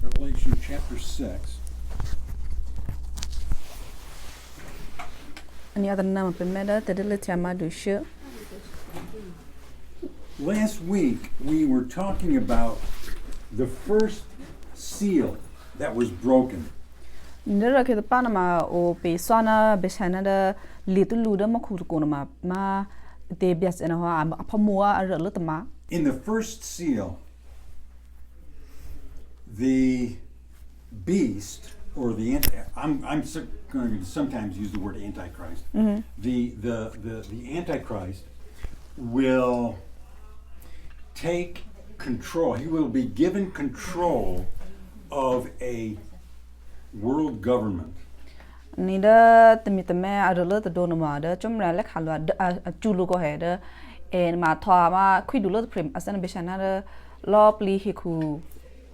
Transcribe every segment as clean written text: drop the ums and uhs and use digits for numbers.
Revelation chapter 6. Any other number permitted the little do show. Last week we were talking about the first seal that was broken. Nera ke the Panama or Pesana, Besana, little Luda Makukonoma, ma de Bias and a Pamoa, a little ma. In the first seal, the beast, or the I'm going to sometimes use the word antichrist. Mm-hmm. The antichrist will take control. He will be given control of a world government. Neither the Mitame, a little donoma, the Chumra like Halwa, a Julugo header, and Matama, Quidulot Prim, as an Bishanada, law plea he could.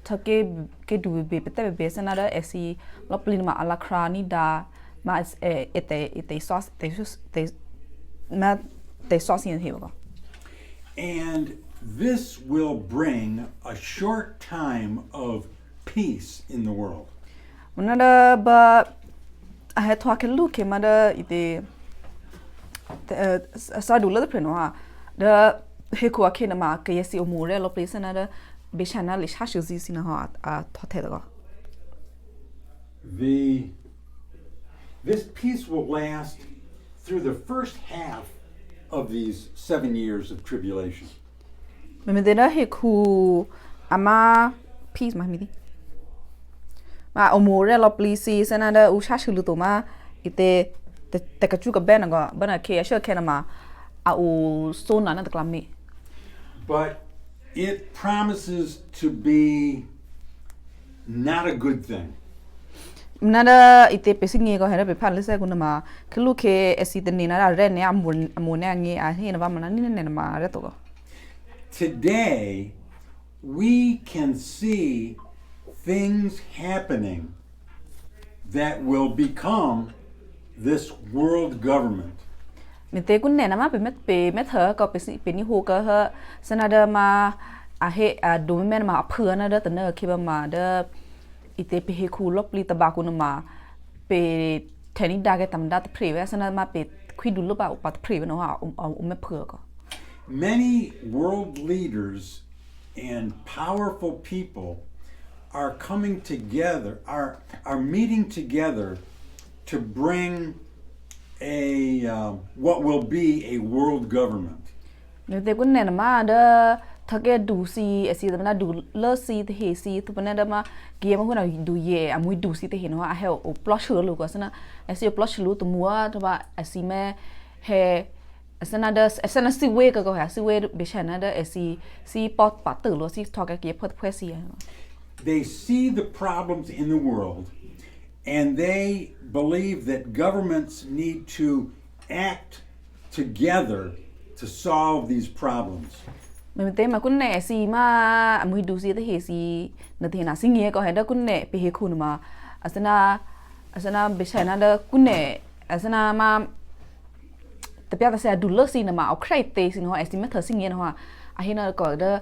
Take do be base another SE Loplima a la crani da mas it sauce they sauce in here. And this will bring a short time of peace in the world. Another but I had talked a look at mother the side little prenoa the Hekua Kinama Kayasi or Morello place another. This peace will last through the first half of these 7 years of tribulation. Peace, my Omorello please another Ushashulutoma if the Kachuka Benago, Banake, sure Kenama, I will so none of the clammy. But it promises to be not a good thing. Nada ite pesing go ahead be palace gunama kiluke esi the nina rene amonangi a hinavamana ninema retogo. Today we can see things happening that will become this world government. Mite kunne nama pe met her ko pe ni hoka her sanada ma a he a do men ma phur na da tane khiba ma da ite pe he khu lop li tabaku na ma pe thani da ke tam da ta phre wa sanada ma pe khwi du lo ba pa ta phre no ha me phur ko. Many world leaders and powerful people are coming together, are meeting together to bring what will be a world government. They couldn't ma the target do see a see them not do lo see the he see to panadama game when do ye and we do see the hino I have or plush look as I see a plush loot to mua to I see me he as another as an see way go has see way be another as see pot patter lo see talk a put quasi. They see the problems in the world and they believe that governments need to act together to solve these problems. Mình mà cũng nè xì mà mình đủ gì thế hệ xì nè thì na sinh nhẹ có hay đó cũng nè bị hệ khuôn mà asana bị sai na đó cũng nè asana mà tập ra sẽ đủ lớp xì nè mà ở khai tê xì nó xì mất thời sinh nhẹ nó à hay nó có đó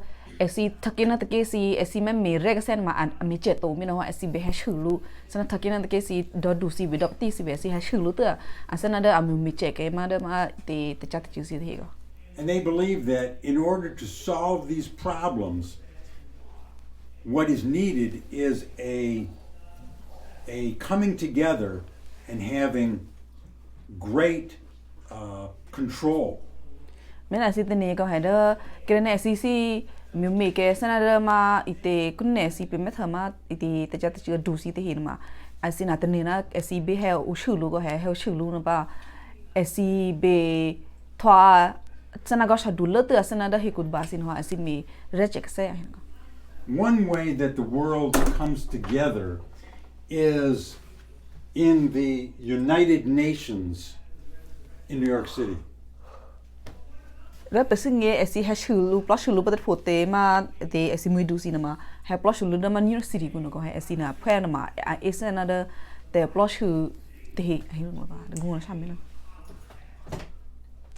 xì thắc kiến nó thắc cái xì mà mì rega sen mà mì chết tổ mi nó xì bị hay xử lu asana thắc kiến nó cái xì đó đủ xì bị đọc tí xì bị xì hay xử lu tựa asana đó mì chết cái mà đó mà thì chắc chắn gì thế. And they believe that in order to solve these problems, what is needed is a coming together and having great control. Mình là tên này có hay đó cái này xí mình mấy cái sản phẩm mà ite cũng này xí bên mét mà ite tất cả tất cả đủ xí thế hiện mà anh xin là tên này là xí bên heo ushulu lu có heo ushulu lu nó ba xí bên thoa sana go shadu lete sana da he could basin ho asimi reject say. One way that the world comes together is in the United Nations in New York City. Ra pesinge esi ha shulu plus shulu but phote ma de esi muidu cinema ha plus shulu da man New York City kuno ko ha esi na phe na ma is another the plus shulu de he no ba de go na shamme.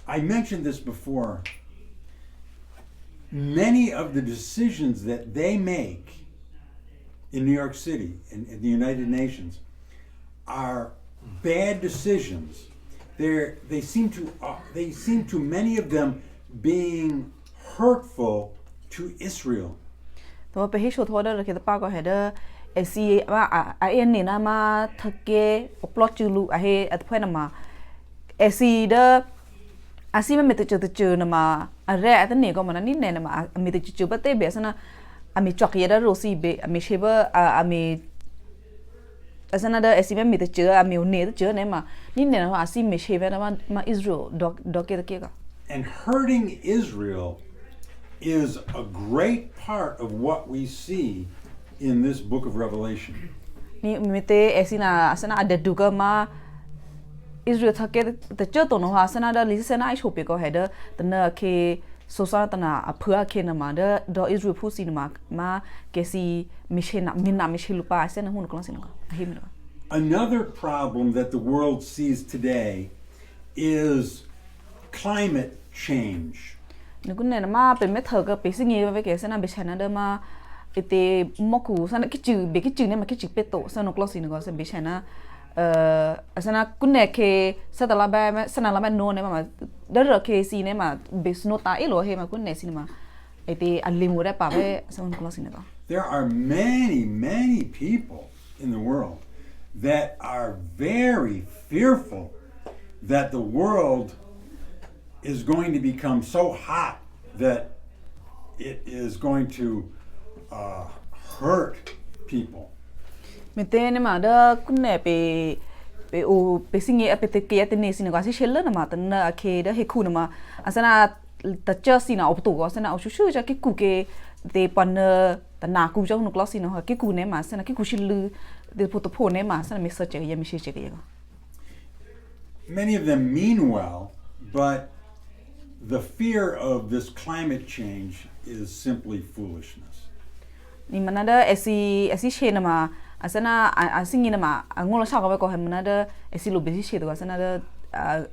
I mentioned this before. Many of the decisions that they make in New York City, in the United Nations, are bad decisions. They seem to many of them being hurtful to Israel. တော့ပဲဟိရှိုထော်ဒါကေတပါကဟဲဒါအစီအအနေနာမထကေအပလော့ချူလူအဟဲအဖွဲနမအစီဒါအစီမမေတချူနမအရဲအတနေကမနနိနေနမအမေတချူပတေဘေစနာအမေချော့ရဒါရိုစီဘေအမေရှေဘအမေအစနာဒါအစီမမေတချူအမေနေတချူနေမနိနေနမအစီမေရှေဘနမIsraelဒေါကေကေက And hurting Israel is a great part of what we see in this book of Revelation. Ni mete esina asana adeduga ma Israel thake the chato no asana da lisena ai chope ko heda tana ke sosa tana aphua ke na ma da do Israel phu sin ma ke si mishena minna mishilupa asena hun ko sin ko ahim. Another problem that the world sees today is climate change. Nukunne na ma pe metho ka pe singi be ke sana be chana da ma ite moku sana kichu be kichu ne ma kichu peto sana klosi ne ko sa be chana asana kunne ke satala ba sana la ma no ne ma da ro ke si ne ma be sno ta e lo he ma kunne si ne ma ite alimu re pa be sana klosi ne ko. There are many people in the world that are very fearful that the world is going to become so hot that it is going to hurt people. Metene ma da kunne pe o pe singe a pe te ke te ne sine ko asi shella na ma tan na ke da he khu na ma asana ta cha sina op to ko asana o shu ja ke ku ke te pan ta na ku jong no klo sina ha ke ku ne ma asana ke ku shilu de photo pho ne ma asana me sa che ya mi she che ke ko. Many of them mean well, but the fear of this climate change is simply foolishness. Ni manada esi she na ma asana asingi na ma angolo sha ko ko he manada esi lo be she do asana da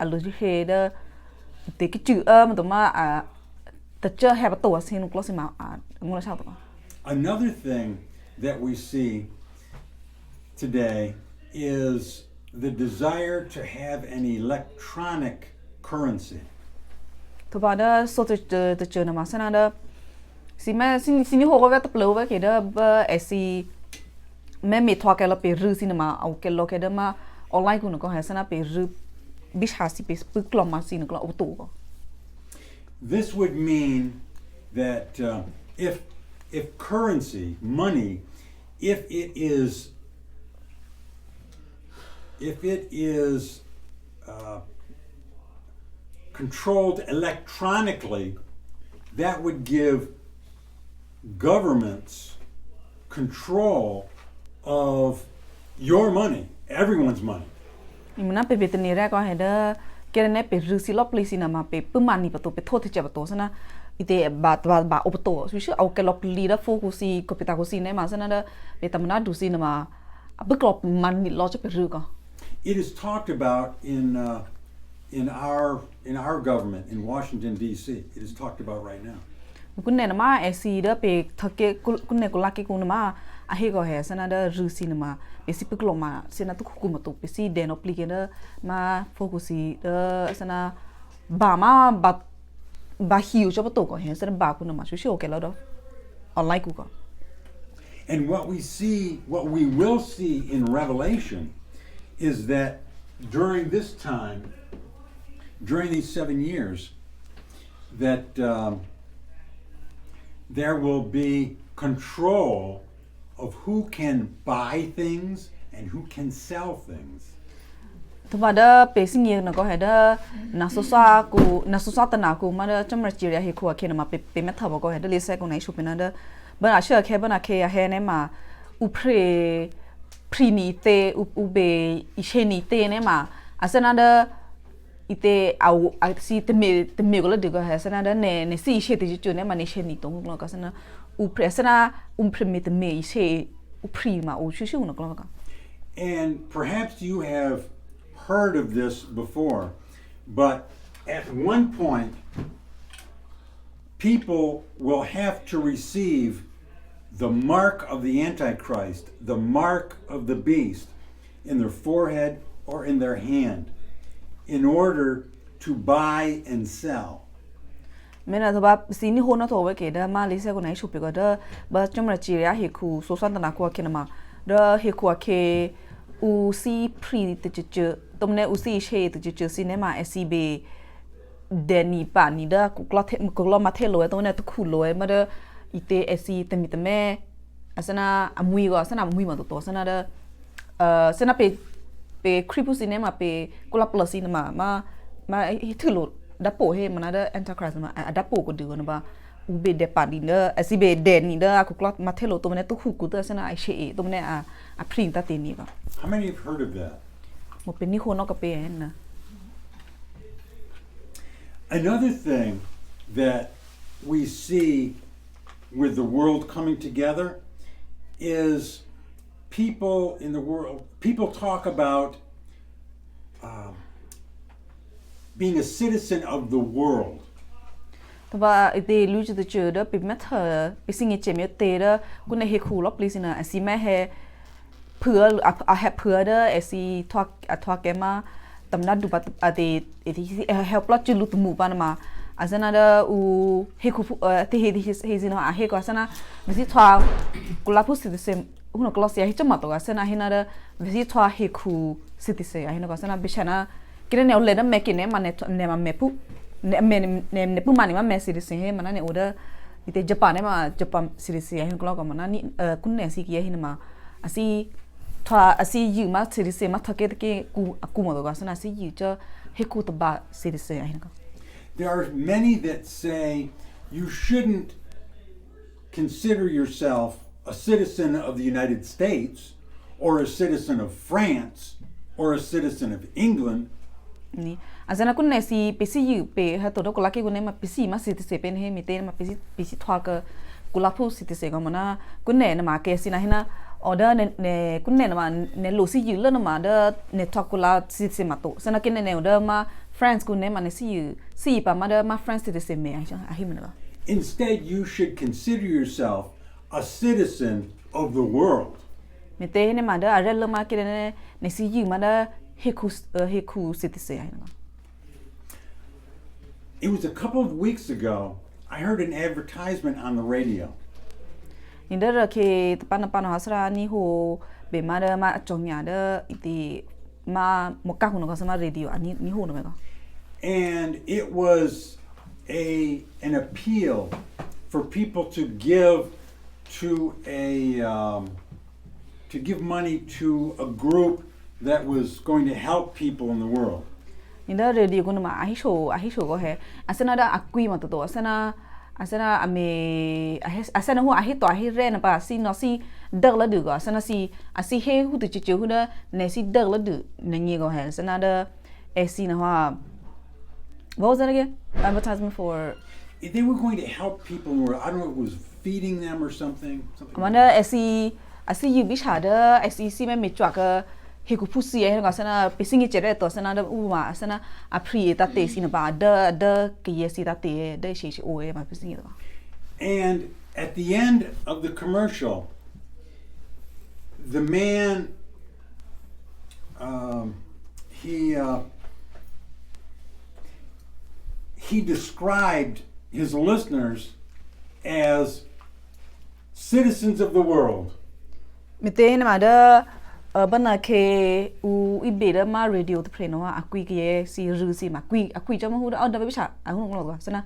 alo she da te ki chu ma to ma ta cha he ba to asin ko si ma angolo sha to. Another thing that we see today is the desire to have an electronic currency. To ba da so te chu na ma sana da si ma si ho ko ta plo ba ke da ba esi me me thwa ke la pe ru sinema au ke lo ke da ma online ku no ko ha sana pe ru bi sha si pe pu klo ma si no klo o to ko. This would mean that if currency, money, if it is controlled electronically, that would give governments control of your money, everyone's money. Imna pe betni ra ko heda kerene pe rusi lo place na ma pe pumani pato pe thote che pato sana ite ba opto su shi au ke lo pli da focusi ko pita ko si ne ma sana da pe tamna du si na ma abuklop mani lo che pe ru ko. It is talked about in our government in Washington D.C. It is talked about right now. Kunne na ma esi da pe thake kunne ko la ke ko na ma a he go he sana da rusi na ma pe si puklo ma sena tu ku ma to pe si den opli da ma focusi da sana ba ma ba hiu cho to ko he sana ba ku na ma su shi o ke lo do online ku ko. And what we will see in Revelation is that during this time, during these 7 years, that there will be control of who can buy things and who can sell things. To ba da pe singi na ko he da na so sa ta na ku ma da chamra chi ya he ko ke na ma pe me tha ba ko he da le se ko nai shu pe na da ba na sha ke ya he ne ma u prini te u be I she ni te ne ma asana da ite au si te me ko la de ko he sana da ne si she te ju ne ma ne she ni to ko ka sana u presana me te me she u prima u shu no ko ka. And perhaps you have heard of this before, but at one point people will have to receive the mark of the Antichrist, the mark of the beast, in their forehead or in their hand, in order to buy and sell. Mena to ba sini ho na to we ke da ma le se ko nai shu pe ko da ba chom ra chi ya he khu so san na ko ke na ma da he khu ke u si pri te che tom ne u si she te che cinema scb de ni pa ni da ku klo ma the lo to ne to khu lo ma da ite sc te mi te me asana amui go asana amui ma to sana da sana pe kripu cinema pe kula plus cinema ma hi thu lo da po he mana da enterprise ma da po ko de na ba u be de pa ni da scb de ni da ku klo ma the lo to ne to khu ku ta sana ai she to ne a print ta te ni ba. How many have heard of that? Mo pe ni ho no ka pe na. Another thing that we see with the world coming together is people in the world, people talk about being a citizen of the world. Ba ite lu chi de che da pe met ha pe sing che me te da ku na he khu lo please na si ma he phur a he phur da si thwa ke ma tam na du ba ate help lot chi lu tu mu pa na ma asana da u he khu te he zin ha he ko asana mi thwa ku la pu si de sem uno class ya hi chama to asana he na da vi thwa he khu si ti se ya he na asana bi chana kire ne le da me ki ne ma ne ma me pu ne pu ma ni ma me si de se he ma na ne order ite japan ne ma japan si de se ya he ko ko ma na ni kun ne si ki ya he na ma asi thwa asi yu ma si de se ma thake ke ku mo to asana si yu cho he ku to ba si de se ya he na. There are many that say you shouldn't consider yourself a citizen of the United States or a citizen of France or a citizen of England. Ni asana kun ne si pesi yu pe ha to ko la ke kun ne ma pesi ma si se pen he mi te ma pesi thwa ka kula phu si se ga mana kun ne na ma ke si na hina order ne kun ne ma ne lo si yu le na ma da ne thwa kula si se ma to sana ken ne order ma France kun ne ma ne si pa ma da ma France si se me a hi ma. Instead, you should consider yourself a citizen of the world. Me te ne ma da a re le ma ke ne si yu ma da he ku si se ai na. It was a couple of weeks ago, I heard an advertisement on the radio. Ni da ke pa na hasra ni ho be ma da ma chong ya da iti ma mo ka hu no ka sama radio ani ni ho no me ka. And it was an appeal for people to give to give money to a group that was going to help people in the world. Ni da radio ko ma ahi show ko he asana da akui ma to asana ame asana hu ahi to ahi re na ba si no si dag la du go asana si asi he hu tu chu hu da ne si dag la du na ni go he asana da si na ha. What was that again? Advertisement for They were going to help people in the world. I don't know if it was feeding them or something. Mana asi yu bi cha da si me me chwa ka he ku pu si he ga sana pising che re to sana da u ma sana a pri ta te si na ba da ke ye si ta te da shi o e ma pising da. And at the end of the commercial, the man he described his listeners as citizens of the world. Mite na da bana ke u ibe da ma radio to play no akui ke si ru si ma akui cho ma hu da ba cha a hu no sana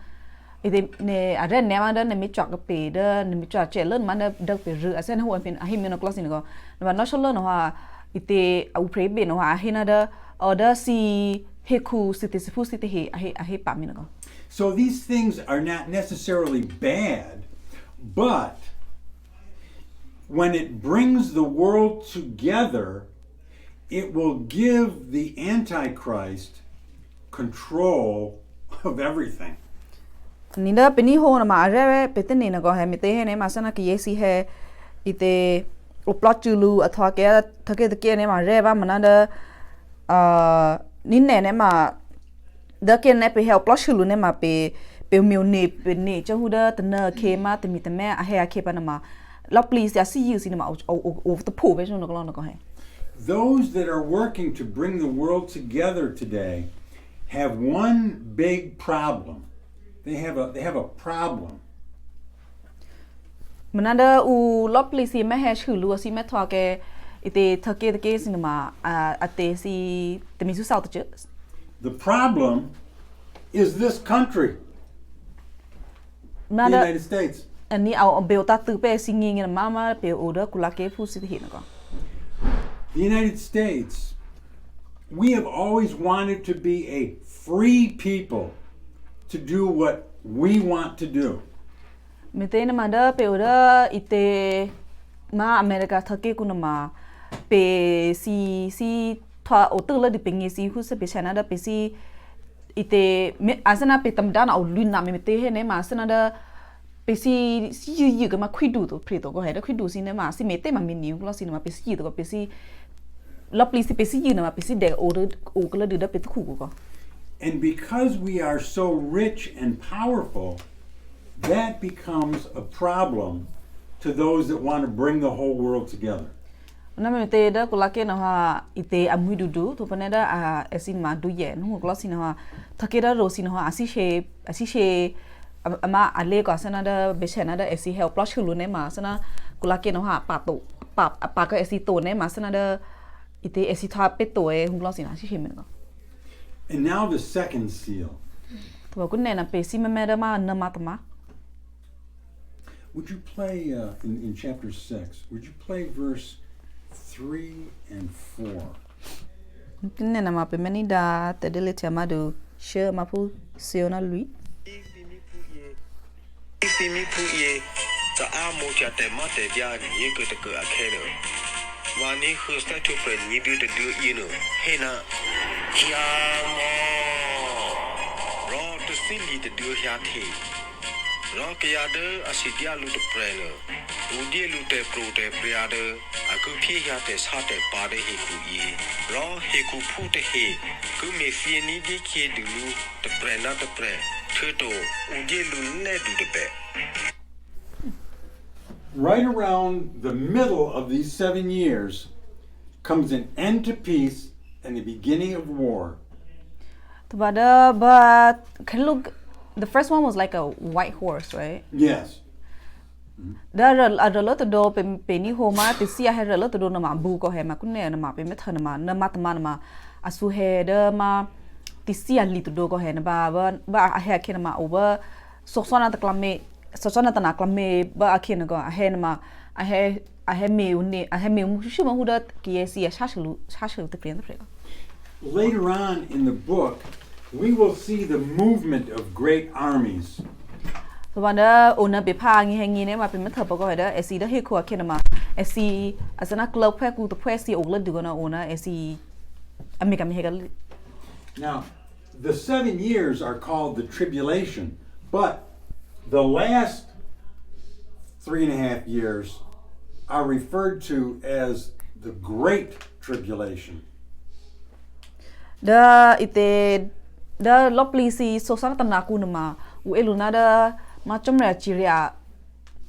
ide ne a re ne ma da ne mi chwa ka pe da ne mi chwa che len ma da pe ru a sen hu an pin a hi mi no class ni go ba no sholo no ha ite u pre be no ha hi na da order si he ku si te fu si te he a he pa mi no go. So these things are not necessarily bad, but when it brings the world together, it will give the Antichrist control of everything. Ni da pe ni ho na ma re pe te ni na go he mi te he ne ma sana ki ye si he ite o plot chulu athwa ke thake de ke ne ma re ba mana da ni ne ma da ke ne pe help plot chulu ne ma pe mi ne pe ne cho hu da te na ke ma te mi te me a he a ke pa na ma lo please ya see you cinema o the po version no ko no ko he Those that are working to bring the world together today have one big problem. They have a problem. manada u lo please me he chhu lu si me thwa ke ite thake the case cinema ate si the misu south church. The problem is this country, the United States. Ani au belta tu pe singing in mama pe order kula ke fu si hi no. The United States, we have always wanted to be a free people to do what we want to do. Metena manda pe order ite ma America thake kuna ma pe si thwa o tu la di pengi si hu se pe chana da pe si ite asana pe tam dana au lun na me te he ne ma asana da pe si yu ga ma khwidu to pre to ko he da khwidu si ne ma si me te ma min ni lo si ne ma pe si to ko pe si lo please pe si yu na ma pe si de o ko la de da pe khu ko. And because we are so rich and powerful, that becomes a problem to those that want to bring the whole world together. Na me te da ko la ke na ha ite amui du to pa ne da asin ma du ye no ko si na ha thake da ro si na ha asi she ama ale ko sana da be chana da asi help plus chulu ne ma sana ko la ke na ha pa ko asi to ne ma sana da ite asi tha pe to e hu lo si na si she me ko. And now the second seal. To ko ne na pe si me da ma na ma ta ma. Would you play in chapter 6? Would you play verse 3 and 4? Ne na ma pe meni da te dele te ma do she ma pu se ona lui. Fimi pu ye ta amo cha te ma te bia ye ko te ko akhe no wa ni khu sta tu pre ni du te du ye no he na ya mo ro to sili te du ya thi ro ke ya de asidia lu te pre no u die lu te pro te pria de aku phi ya te sa te pa de he ku ye ro he ku phu te he ku me fi ni di ke du lu te pre na te pre Right around the middle of these 7 years comes an end to peace and the beginning of war. But can look, the first one was like a white horse, right? Yes. Da a lot do pe ni homa te sia he lot do na ma bu ko he ma kunne na ma pe me thana ma na ma asu he de ma ti sia li do ko he na ba a he ke na ma over so na ta na klame ba a ke na ko a he na ma a he me mu shi ma hu da ki si a sha shlu te prend pre. Later on in the book, we will see the movement of great armies. So wanda ona be pa ngi ne ma pe me tha ba ko he da si da he ko ke na ma si asana club phe ku to phe si o la du na ona si amika me he ga. Now, the 7 years are called the tribulation, but the last 3.5 years are referred to as the Great Tribulation. The loplisi so sana ta na ku na ma u eluna da ma chomra chiria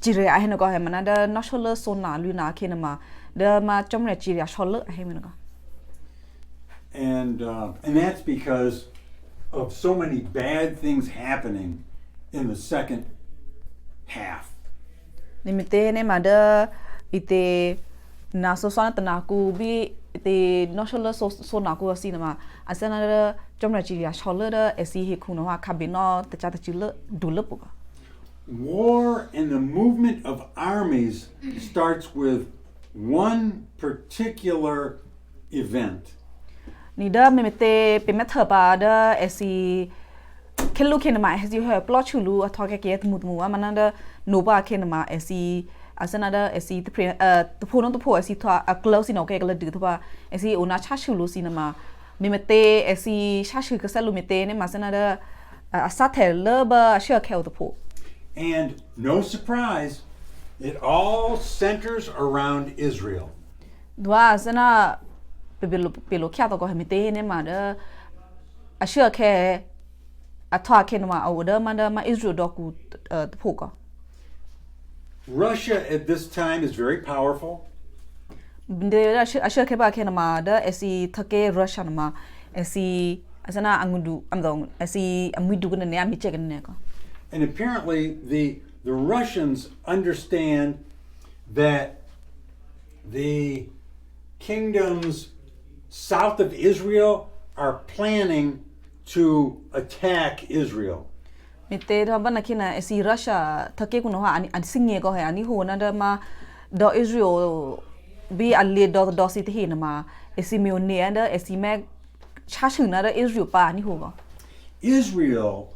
he na ko he mana da national so na lu na ke na ma da ma chomra chiria shol he me na ko. And that's because of so many bad things happening in the second half. Nimite ne ma da ite na so sana ta na ku bi ite national so na ku si na ma asana da chomra chiria shol da si he ku na wa kabino ta cha ta chi le du le pu. War and the movement of armies starts with one particular event. Ni da me te pe me tha ba da si kelu ken ma si he plot chulu a thok ke mu wa mana da no ba ken ma si asana da si te pre to pho no to pho si tha a close no ke la du to ba si ona cha chulu si na ma me te si cha chu ka salu me te ne ma sana da a sa the le ba sure ke to pho. And no surprise, it all centers around Israel. Dwa sana pelo kya to ko me te ne ma da a sure ke a tha ke no ma o da ma Israel do ku to pho ko. Russia at this time is very powerful. Binde asha ke ba ke na ma da esi thake Russia na ma esi asana angudu amdong esi amidu gna ne ami check ne ko. And apparently the Russians understand that the kingdoms south of Israel are planning to attack Israel. Mite da bana kina esi Russia thake kuno ha ani singe ko he ani ho na da ma do Israel bi alle do si the na ma esi mi ne da esi me cha chhu na da Israel pa ani ho ko. Israel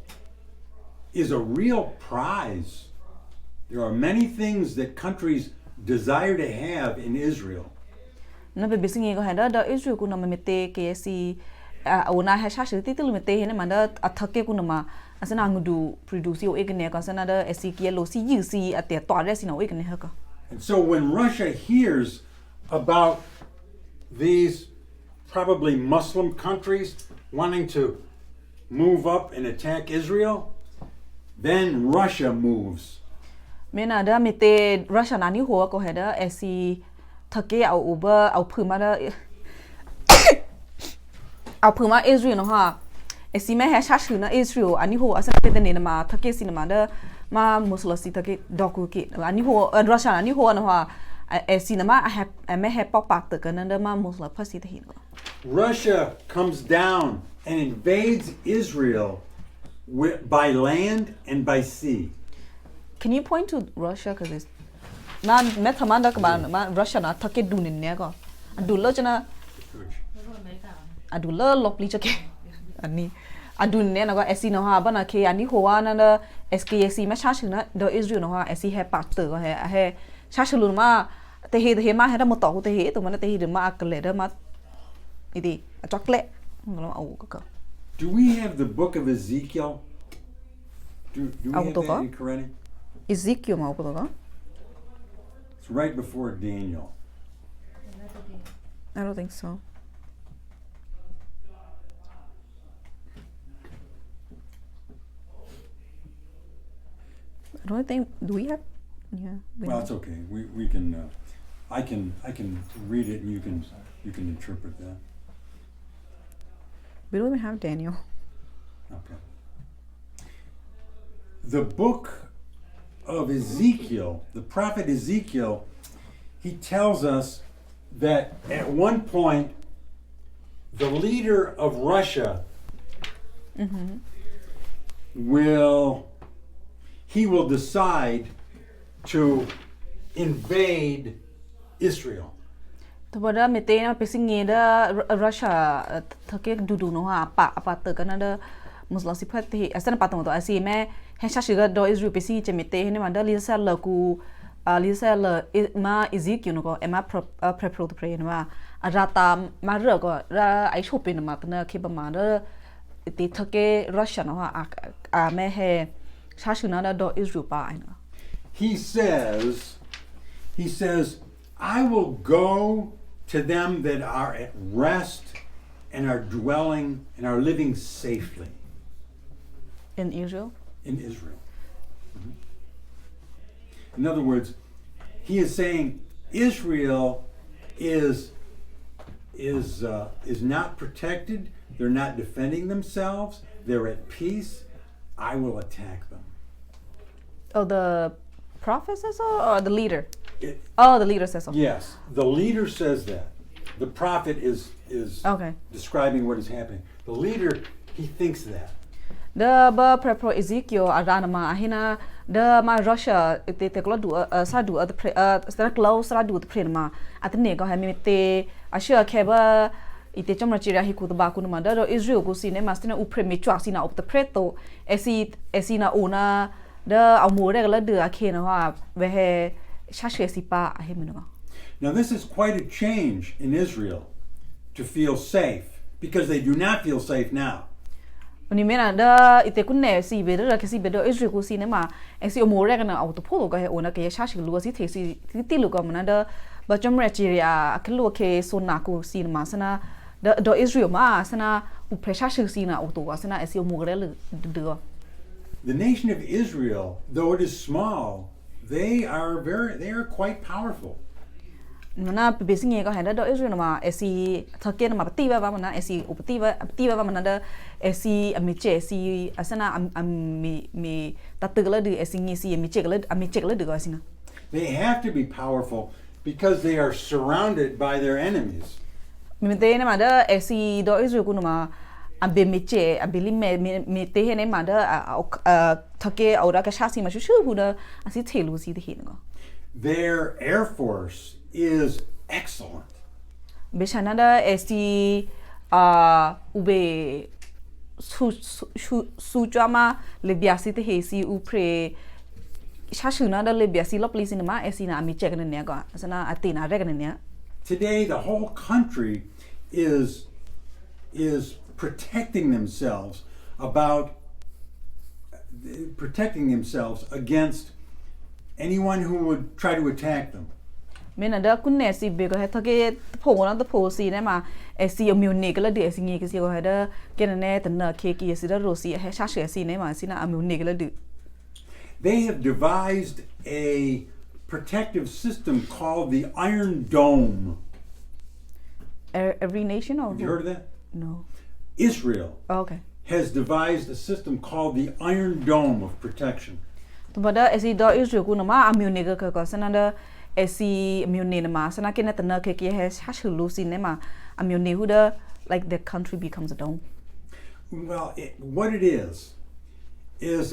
is a real prize. There are many things that countries desire to have in Israel. Na be bisinge ko he da Israel kuno ma mite ke esi ona ha cha chhu ti tilu mite he na ma da thake kuno ma asana ngudu produce yo egne ka sana da esi ki lo si yi si ate to re si na egne ha ka. And so when Russia hears about these probably Muslim countries wanting to move up and attack Israel, then Russia moves. Mena da mite Russia na ni ho ko he da esi thake au over au phuma da au phuma Israel no ha esi me ha cha chhu na Israel ani ho asana te ne na ma thake si na ma da ma muslasi thake doku ki ani ho Russia ani ho na ha esi na ma me ha pop pak te kana da ma musla phasi te hi. Russia comes down and invades Israel by land and by sea. Can you point to Russia cuz it's na me thamanda ka ma Russia na thake du ne ko adu lo chana adu lo lokli chake ani adu ne na ko esi no ha bana ke ani ho wa na SKC ma cha chhu na do Israel no ha esi he pat te ko he cha chhu lu ma te he ma he da mo to te he to ma te he de ma akle da ma idi chocolate no au ko. Do we have the book of Ezekiel? Do we have that in Quran? Ezekiel ma ko ko. It's right before Daniel. I don't think so. I don't think. Do we have? Yeah. Well, it's okay. We can. I can read it, and you can interpret that. We don't even have Daniel. Okay. The book of Ezekiel, the prophet Ezekiel, he tells us that at one point, the leader of Russia will decide to invade Israel. Tabada mete na pesinge da Russia thake dudu no ha apa te kana da musla sipati asana patong to asi me he shashiga do Israel pesi chemete ne manda lisa la ku lisa la ma Ezekiel no ko ema prepro to pray no arata ma re ko ra ai shope no ma na ke ba ma da ti thake Russia no ha me he shashina da do Israel pa ai no. He says I will go to them that are at rest and are dwelling and are living safely. In Israel? In Israel. Mm-hmm. In other words, he is saying Israel is not protected. They're not defending themselves. They're at peace. I will attack them. Oh, the prophet says so, or the leader? The leader says so. Yes, the leader says that. The prophet is okay. Describing what is happening. The leader, he thinks that. The ba prepro Ezekiel arana ma hina the ma Russia te klo du sa du the sta klo sa du the ma atne ko ha mi te asha ke ba ite chomra chira hi ku ba ku ma da Israel ko sine ma stina u preme chwa sina op the preto esi na ona the au mo re la de akhe na ha we he shashwe si pa a he no. Now this is quite a change in Israel to feel safe because they do not feel safe now. Ni mena da ite kunne si be da ke si be do Israel ko sine ma esi o mo re na au to pho ko he ona ke shashi lu si the si ti lu ko ma da ba chomra chira aklo ke sona ko sine ma sana do Israel ma sana u pressure sina o to sana esi o mo re le do. The nation of Israel, though it is small, they are quite powerful. Mana pebising ko henda do Israel nama esi Turkey nama peti ba mana esi peti ba mana da esi amiche esi asana mi tatugala di esi ngisi amiche gala di ko asina. They have to be powerful because they are surrounded by their enemies. Mimite nama da esi do Israel ko nama ambe miche abili me te hene ma da Turkey aura ka shasi ma shu hu da asi thelu si de hin ko. Their air force is excellent. Beshanada esti ube su chama le biasi te hesi upre shashuna da le biasi lo please ma esina ami check ne ga asana atina reg ne. Today the whole country is protecting themselves against anyone who would try to attack them. Mena da kunne si be ko ha ke pho na da pho si ne ma si amune kala de si ngi ke si ko ha da ke ne ta na ke ki si da ro si ha sha she si ne ma si na amune kala de. They have devised a protective system called the Iron Dome. Every nation or have you heard of that? No. Israel has devised a system called the Iron Dome of protection. Tumada esi do Israel ku na ma amune ka ko sana da esi amune na ma sana ke na ta na ke ki ha sha shulu si ne ma amune hu da like the country becomes a dome. Well, what it is it's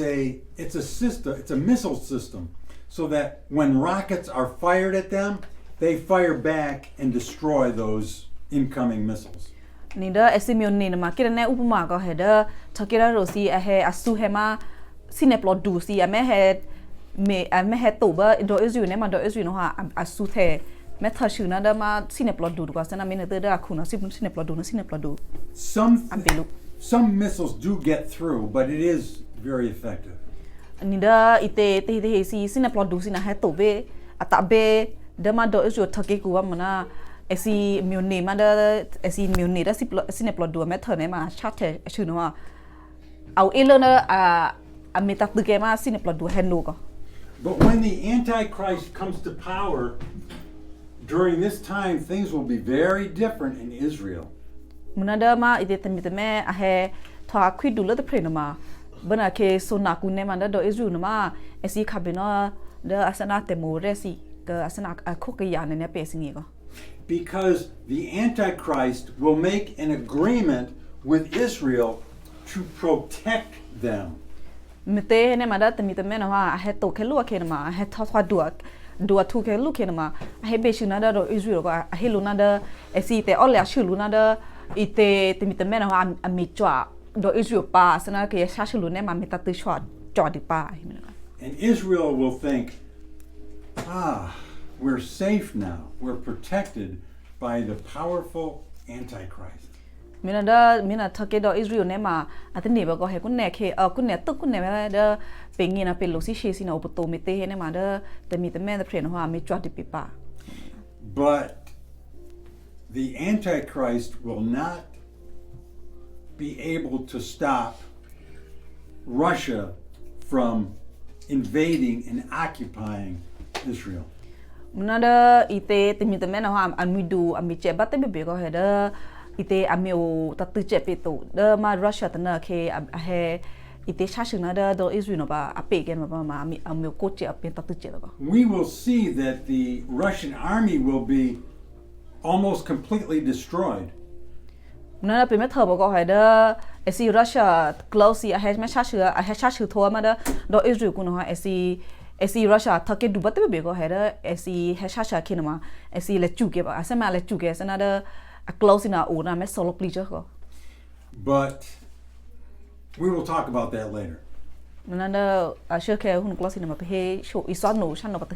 a system, it's a missile system, so that when rockets are fired at them, they fire back and destroy those incoming missiles. Ni da esimune na ma ke na upama ko he da thakira ro si a he asu he ma sine plot du si a me he to ba do Israel ne ma do Israel no ha asu the me tha shu na da ma sine plot du ko sana me ne da khu na sine plot du. Some missiles do get through, but it is very effective. Ni da ite te si sine plot du sina he to be ata be da ma do Israel thake ku ba mana esi mune ma da esi mune da sine plot du me tha ne ma chat the shu no au elona a meta tu ke ma sine plot du he no ko. But when the Antichrist comes to power, during this time, things will be very different in Israel. Munada ma ite temiteme a he tha khwi du le te phre ma bana ke sona ku ne ma da do Israel ma esi khabino da asana te mo resi ka asana a khok ya ne pe singi ko. Because the Antichrist will make an agreement with Israel to protect them. Mete ne ma da temiteme na ha he to ke lu ke ma he tha do tu ke lu ke ma he be shi na da do Israel ko a he lu na da esi te all ya shu lu na da ite temiteme na ha a mi chwa do Israel pa sana ke sha shu lu ne ma meta tu chwa di pa. And Israel will think, we're safe now. We're protected by the powerful Antichrist. Mina thake do Israel ne ma atne ba ko he kun ne ke kun ne tu kun ne da pengi na pe lo si she si na opoto me te ne ma da temi te me da pren ho me chwa di pipa. But the Antichrist will not be able to stop Russia from invading and occupying Israel. Munada ite temi te me na ho amidu amiche ba te be ko he da ite amio tatu che pe to da ma Russia ta na ke a he ite sha shu na da do Israel no ba a pe ke ma ma amio ko che a pe tatu che ko. We will see that the Russian army will be almost completely destroyed. Munada pe me tho ba ko he da esi Russia close a he ma sha shu tho ma da do Israel ku no ha esi Russia thake du ba te be ko he da esi he sha ke ma esi le chu ke ba asa ma le chu ke sana da a close na ona me solo pleasure ko. But we will talk about that later. Munada a shake hun close na ma pe he show isano shan no ba te